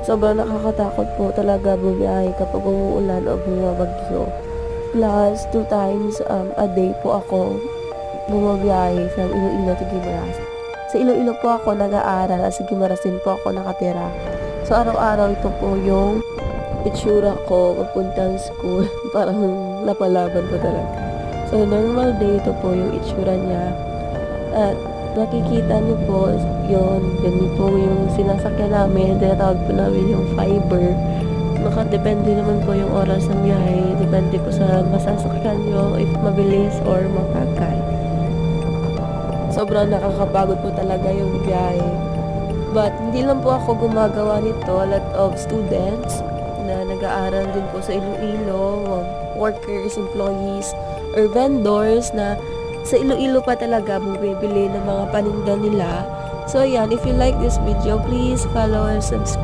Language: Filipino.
Sobrang nakakatakot po talaga bumiyahe kapag umuulan o bumabagyo. Plus, 2 times a day po ako bumabiyahe from Iloilo to Guimaras. Sa Iloilo po ako nag-aaral at sa Guimaras din po ako nakatira. So, araw-araw ito po yung itsura ko papuntang school. Parang napalaban ko talaga. So, normal day ito po yung itsura niya. At nakikita niyo po yun po yung sinasakyan namin. Tinatawag po namin yung fiber. Makadepende naman po yung oras ng biyahe. Depende po sa masasakyan nyo if mabilis or mabagal. Sobrang nakakapagod po talaga yung biyahe. But hindi lang po ako gumagawa nito. A lot of students na nag-aaral din po sa Iloilo, workers, employees, or vendors na sa Iloilo pa talaga bumibili ng mga paninda nila. So, ayan, if you like this video, please follow and subscribe.